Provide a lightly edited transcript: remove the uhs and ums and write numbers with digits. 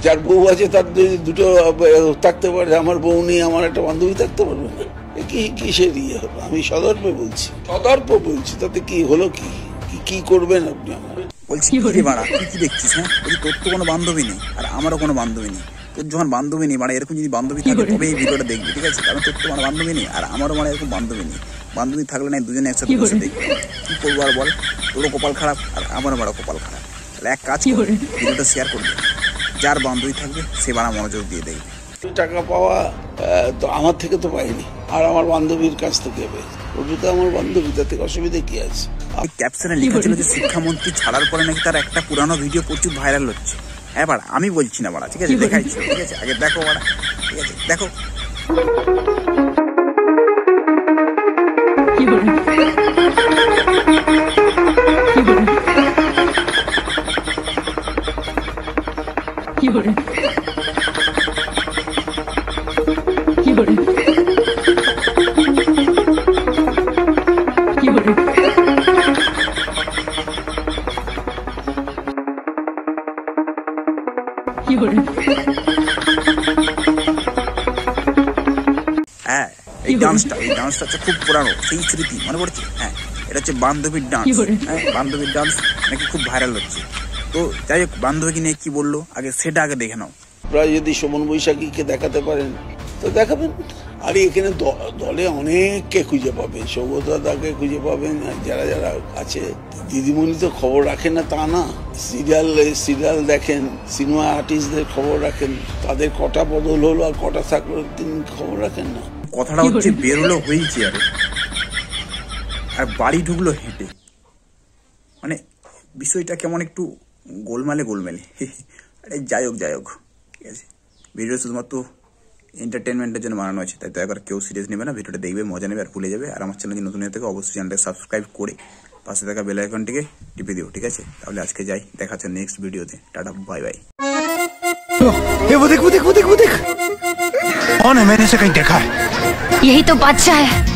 যার বউ আছে তার যদি দুটো থাকতে পারে, আমার বউ নিয়ে আমার একটা বান্ধবী থাকতে পারবে না? কিসের ইয়ে হলো? আমি সদর্পে বলছি তাতে কি হলো? কি করবেন আপনি? আমার বলছি কি বাড়া, তুই কি দেখছিস? হ্যাঁ, বলছি তোর তো কোনো বান্ধবী নেই আর আমারও কোনো বান্ধবী নেই। তোর যখন বান্ধবী নেই মানে এরকম যদি বান্ধবী থাকে তবে এই ভিডিওটা দেখবি, ঠিক আছে? কারণ তোর তো মানে বান্ধবী নেই আর আমারও মানে এরকম বান্ধবী নেই। বান্ধবী থাকলে না দুজনে একসাথে বসে দেখবি। কি করবো আর বল, তোরও কপাল খারাপ আর আমারও বড় কপাল খারাপ। তাহলে এক কাজ করে ভিডিওটা শেয়ার করবি, যার বান্ধবী থাকবে সে বাড়া মনোযোগ দিয়ে দেখবে। টাকা পাওয়া তো আমার থেকে তো পাইনি, আর আমার বান্ধবীর কাছ থেকে পেয়েছি। ওটা তো আমার বান্ধবী, তাতে অসুবিধা কি আছে? ক্যাপশনে লেখা ছিল যে শিক্ষামন্ত্রী ছাড়ার পরে নাকি তার একটা পুরানো ভিডিও প্রচুর ভাইরাল হচ্ছে। হ্যাঁ বাড়া, আমি বলছি না বাড়া, ঠিক আছে? দেখাইছি, ঠিক আছে? আগে দেখো বাড়া, ঠিক আছে? দেখো। হ্যাঁ, এই ডান্সটা হচ্ছে খুব পুরানো, সেই স্মৃতি মনে পড়ছে। হ্যাঁ, এটা হচ্ছে বান্ধবীর ডান্স। হ্যাঁ, বান্ধবীর ডান্স নাকি খুব ভাইরাল হচ্ছে। তো যাই হোক, বান্ধবীকে নিয়ে কি বললো আগে সেটা আগে দেখে নাও। প্রায় যদি শোভন বৈশাখীকে দেখাতে পারেন তো দেখাবেন। আর এখানে দলে অনেককে খুঁজে পাবেন, সৌগতদাকে খুঁজে পাবেন, আর যারা যারা আছে। দিদিমণি তো খবর রাখেন না তা না, সিরিয়াল দেখেন, সিনেমা আর্টিস্টদের খবর রাখেন, তাদের কটা বদল হলো আর কটা থাকলো তিনি খবর রাখেন না। কথাটা হচ্ছে বেরোলো হুইল চেয়ারে আর বাড়ি ঢুকলো হেঁটে। মানে বিষয়টা কেমন একটু গোলমালে। আরে যাই হোক, ঠিক আছে? ভিডিও শুধুমাত্র এন্টারটেনমেন্টের জন্য বানানো আছে, তাই একবার কেউ সিরিয়াস নেবে না। ভিডিওটা দেখবে, মজা নেবে আর ভুলে যাবে। আর আমার চ্যানেল নতুন হয়ে থাকে অবশ্যই চ্যানেলটাকে সাবস্ক্রাইব করে পাশে থাকা বেল আইকনটিকে টিপে দিও, ঠিক আছে? তাহলে আজকে যাই, দেখা হচ্ছে নেক্সট ভিডিওতে। Tata, bye bye. वो देख कौन है? मैंने इसे कहीं देखा है। यही तो बादशाह है।